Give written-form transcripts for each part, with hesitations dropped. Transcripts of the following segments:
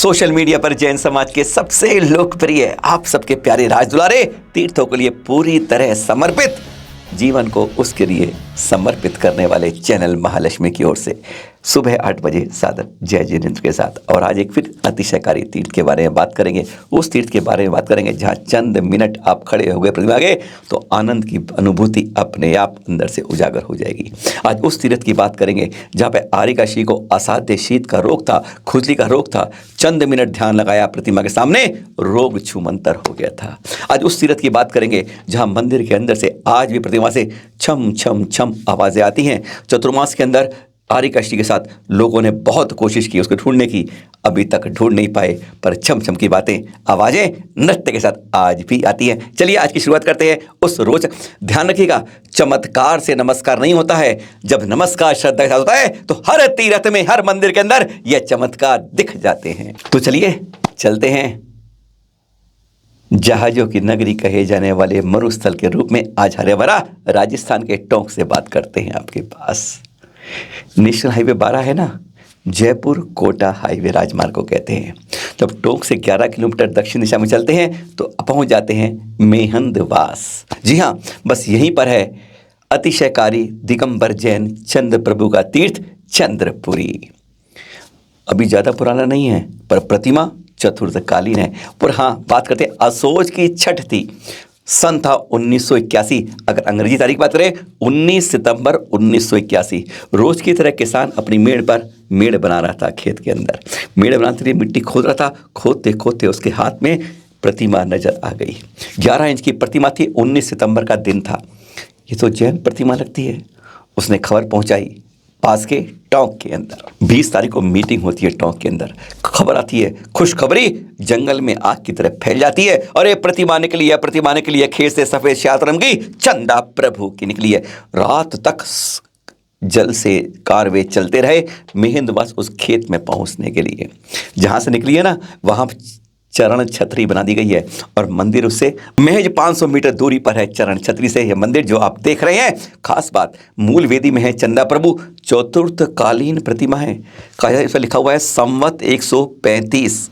Social media पर जैन समाज के सबसे लोकप्रिय आप सबके प्यारे राज दुलारे तीर्थों के लिए पूरी तरह समर्पित, जीवन को उसके लिए समर्पित करने वाले चैनल महालक्ष्मी की ओर से सुबह 8 बजे सादर जय जिनेंद्र के साथ। और आज एक फिर अतिशयकारी तीर्थ के बारे में बात करेंगे। उस तीर्थ के बारे में बात करेंगे जहाँ चंद मिनट आप खड़े हो गए प्रतिमा आगे तो आनंद की अनुभूति अपने आप अंदर से उजागर हो जाएगी। आज उस तीर्थ की बात करेंगे जहाँ पे आरिकाशी को असाध्य शीत का रोग था, खुजली का रोग था, चंद मिनट ध्यान लगाया प्रतिमा के सामने, रोग छूमंतर हो गया था। आज उस तीर्थ की बात करेंगे जहाँ मंदिर के अंदर से आज भी प्रतिमा से छम छम छम आवाज़ें आती हैं। चतुर्मास के अंदर आरिकाशी के साथ लोगों ने बहुत कोशिश की उसको ढूंढने की, अभी तक ढूंढ नहीं पाए, पर छम छम की बातें, आवाज़ें नृत्य के साथ आज भी आती हैं। चलिए आज की शुरुआत करते हैं उस रोज। ध्यान रखिएगा, चमत्कार से नमस्कार नहीं होता है। जब नमस्कार श्रद्धा के साथ होता है तो हर तीर्थ में, हर मंदिर के अंदर यह चमत्कार दिख जाते हैं। तो चलिए चलते हैं जहाजों की नगरी कहे जाने वाले मरुस्थल के रूप में आज हरियाणा राजस्थान के टोंक से बात करते हैं। आपके पास नेशनल हाईवे 12 है ना, जयपुर कोटा हाईवे राजमार्ग को कहते हैं। जब टोंक से 11 किलोमीटर दक्षिण दिशा में चलते हैं तो पहुंच जाते हैं मेहंदवास। जी हाँ, बस यहीं पर है अतिशयकारी दिगंबर जैन चंद्र प्रभु का तीर्थ चंद्रपुरी। अभी ज़्यादा पुराना नहीं है पर प्रतिमा चतुर्थकालीन है। पर हाँ, बात करते हैं असोज की छठ थी, सन था 1981। अगर अंग्रेजी तारीख बात करें 19 सितंबर 1981। रोज की तरह किसान अपनी मेड़ पर मेड़ बना रहा था। खेत के अंदर मेड़ बनाने के लिए मिट्टी खोद रहा था। खोदते खोदते उसके हाथ में प्रतिमा नजर आ गई। 11 इंच की प्रतिमा थी। 19 सितंबर का दिन था। ये तो जैन प्रतिमा लगती है। उसने खबर पहुंचाई पास के टोंक के अंदर। 20 तारीख को मीटिंग होती है टोंक के अंदर। खबर आती है, खुशखबरी जंगल में आग की तरह फैल जाती है। अरे प्रतिमा निकली है, प्रतिमा निकली है। खेत से सफेद श्यात रंग की चंदा प्रभु की निकली है। रात तक जल से कारवे चलते रहे मेहंदवास उस खेत में पहुंचने के लिए। जहां से निकली है ना, वहां चरण छतरी बना दी गई है और मंदिर उससे महज 500 मीटर दूरी पर है। चरण छतरी से यह मंदिर जो आप देख रहे हैं, खास बात मूल वेदी में है चंदा प्रभु, चतुर्थकालीन प्रतिमा है। इस पर लिखा हुआ है संवत 135,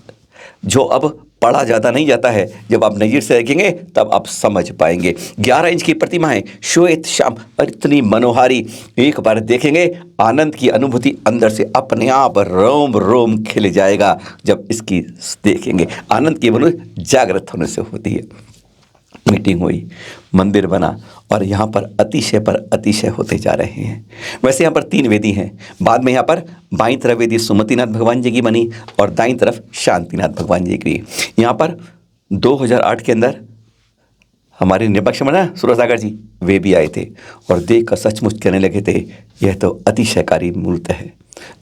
जो अब पढ़ा जाता नहीं जाता है। जब आप नज़र से देखेंगे तब आप समझ पाएंगे। 11 इंच की प्रतिमा है, श्वेत श्याम और इतनी मनोहारी। एक बार देखेंगे आनंद की अनुभूति अंदर से अपने आप रोम रोम खिल जाएगा। जब इसकी देखेंगे आनंद की अनुभूति जागृत होने से होती है। मीटिंग हुई, मंदिर बना और यहाँ पर अतिशय होते जा रहे हैं। वैसे यहाँ पर 3 वेदी हैं। बाद में यहाँ पर बाईं तरफ वेदी सुमतिनाथ भगवान जी की बनी और दाईं तरफ शांतिनाथ भगवान जी की। यहाँ पर 2008 के अंदर हमारे निपक्ष में ना सुरसागर जी, वे भी आए थे और देख कर सचमुच कहने लगे थे यह तो अतिशयकारी मूर्त है,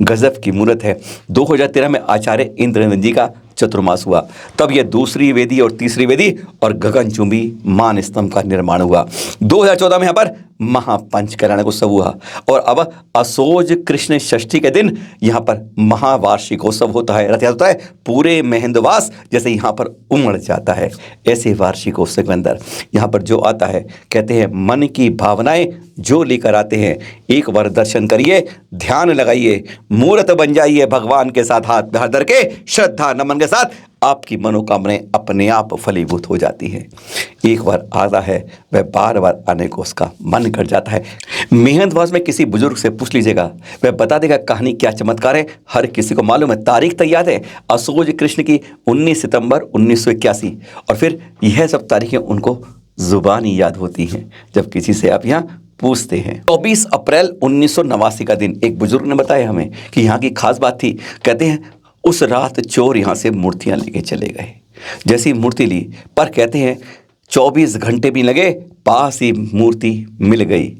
गजब की मूर्त है। 2013 में आचार्य इंद्रनंद जी का चतुर्मास हुआ, तब यह दूसरी वेदी और तीसरी वेदी और गगनचुंबी मान स्तंभ का निर्माण हुआ। 2014 में यहाँ पर महापंचकल्याण उत्सव हुआ और अब असोज कृष्ण षष्ठी के दिन यहाँ पर महावार्षिकोत्सव होता है। रथ यात्रा होता है। पूरे मेहंदवास जैसे यहाँ पर उमड़ जाता है। ऐसे वार्षिकोत्सव के अंदर यहाँ पर जो आता है, कहते हैं मन की भावनाएं जो लेकर आते हैं, एक बार दर्शन करिए, ध्यान लगाइए, मूर्त बन जाइए, भगवान के साथ हाथ में हाथ धर के श्रद्धा नमन के साथ आपकी मनोकामनाएं अपने आप फलीभूत हो जाती हैं। एक बार आता है वह बार बार आने को उसका मन कर जाता है। मेहंदवास में किसी बुजुर्ग से पूछ लीजिएगा, वह बता देगा कहानी क्या चमत्कार है। हर किसी को मालूम है, तारीख तक याद है, असोज कृष्ण की 19 सितंबर 1981। और फिर यह सब तारीखें उनको जुबानी याद होती हैं जब किसी से आप यहाँ पूछते हैं। 24 अप्रैल 1989 का दिन एक बुजुर्ग ने बताया हमें कि यहाँ की खास बात थी। कहते हैं उस रात चोर यहाँ से मूर्तियाँ लेके चले गए। जैसी मूर्ति ली, पर कहते हैं 24 घंटे भी लगे, पास ही मूर्ति मिल गई,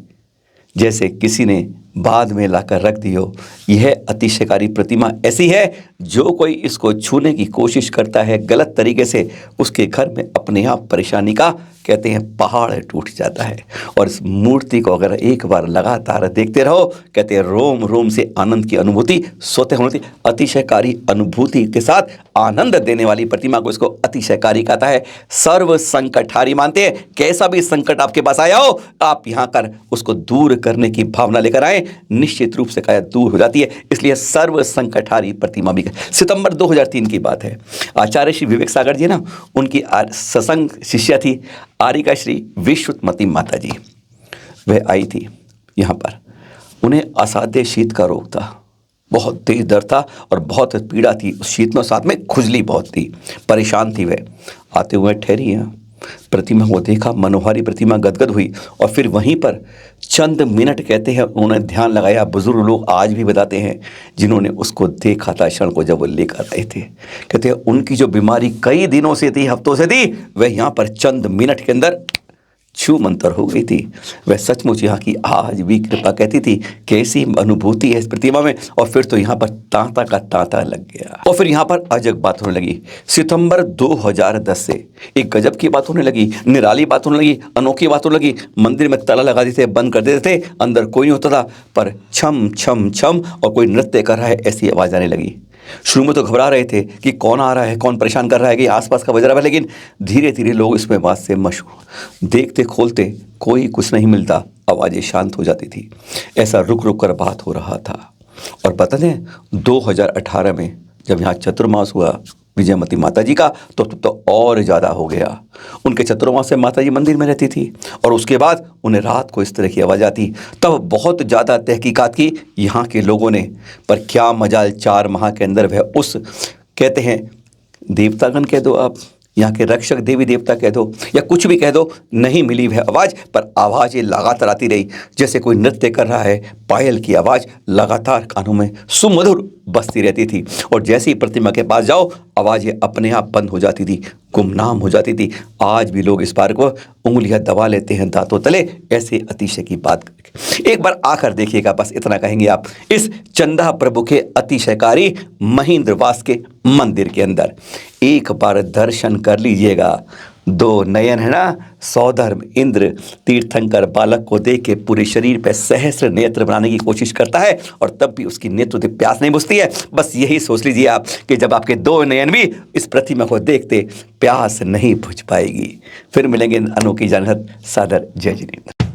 जैसे किसी ने बाद में लाकर रख दी हो। यह अतिशयकारी प्रतिमा ऐसी है, जो कोई इसको छूने की कोशिश करता है गलत तरीके से, उसके घर में अपने आप परेशानी का कहते हैं पहाड़ टूट जाता है। और इस मूर्ति को अगर एक बार लगातार देखते रहो, कहते हैं रोम रोम से आनंद की अनुभूति स्वतः होती। अतिशयकारी अनुभूति के साथ आनंद देने वाली प्रतिमा को इसको अतिशयकारी कहता है। सर्व संकटहारी मानते हैं, कैसा भी संकट आपके पास आया हो, आप यहाँ कर उसको दूर करने की भावना लेकर आए, निश्चित रूप से क्या दूर हो जाती है। इसलिए सर्व संकटहारी प्रतिमा भी। सितंबर 2003 की बात है, आचार्य श्री विवेक सागर जी ना, उनकी सत्संग शिष्या थी आरिका श्री विश्वमती माता जी। वह आई थी यहाँ पर, उन्हें असाध्य शीत का रोग था, बहुत तेज दर्द था और बहुत पीड़ा थी। उस शीत में साथ में खुजली बहुत थी, परेशान थी। वह आते हुए ठहरी हैं, प्रतिमा को देखा, मनोहारी प्रतिमा गदगद हुई और फिर वहीं पर चंद मिनट कहते हैं उन्होंने ध्यान लगाया। बुजुर्ग लोग आज भी बताते हैं जिन्होंने उसको देखा था क्षण को जब वो लेकर आए थे, कहते हैं उनकी जो बीमारी कई दिनों से थी, हफ्तों से थी, वह यहाँ पर चंद मिनट के अंदर छू मंतर हो गई थी। वह सचमुच यहाँ की आज भी कृपा कहती थी, कैसी अनुभूति है इस प्रतिमा में। और फिर तो यहाँ पर तांता का तांता लग गया और फिर यहाँ पर अजब बात होने लगी। सितंबर 2010 से एक गजब की बात होने लगी, निराली बात होने लगी, अनोखी बात होने लगी। मंदिर में ताला लगा देते थे, बंद कर देते थे, अंदर कोई नहीं होता था, पर छम छम छम और कोई नृत्य कर रहा है ऐसी आवाज़ आने लगी। शुरू में तो घबरा रहे थे कि कौन आ रहा है, कौन परेशान कर रहा है, कि आसपास का बज रहा है, लेकिन धीरे धीरे लोग इसमें बात से मशहूर। देखते खोलते कोई कुछ नहीं मिलता, आवाज़ें शांत हो जाती थी। ऐसा रुक रुक कर बात हो रहा था। और पता है 2018 में जब यहाँ चतुर्मास हुआ विजयमती माता जी का, तो और ज़्यादा हो गया। उनके चतुर्मास से माता जी मंदिर में रहती थी और उसके बाद उन्हें रात को इस तरह की आवाज़ आती। तब बहुत ज़्यादा तहकीकात की यहाँ के लोगों ने, पर क्या मजाल 4 माह के अंदर वह उस कहते हैं देवतागण कह दो, आप यहाँ के रक्षक देवी देवता कह दो या कुछ भी कह दो, नहीं मिली वह आवाज़। पर आवाज़ ये लगातार आती रही, जैसे कोई नृत्य कर रहा है, पायल की आवाज़ लगातार कानों में सुमधुर बजती रहती थी। और जैसे ही प्रतिमा के पास जाओ, आवाज़ ये अपने आप बंद हो जाती थी, गुमनाम हो जाती थी। आज भी लोग इस बार को उंगलियां दबा लेते हैं दांतों तले, ऐसे अतिशय की बात करके। एक बार आकर देखिएगा, बस इतना कहेंगे आप, इस चंदा प्रभु के अतिशयकारी महेंद्रवास के मंदिर के अंदर एक बार दर्शन कर लीजिएगा। 2 नयन है ना, सौधर्म इंद्र तीर्थंकर बालक को देख के पूरे शरीर पे सहस्र नेत्र बनाने की कोशिश करता है और तब भी उसकी नेत्र से प्यास नहीं बुझती है। बस यही सोच लीजिए आप कि जब आपके 2 नयन भी इस प्रतिमा को देखते, प्यास नहीं बुझ पाएगी। फिर मिलेंगे अनोखी जानत। सादर जय जिनेंद्र।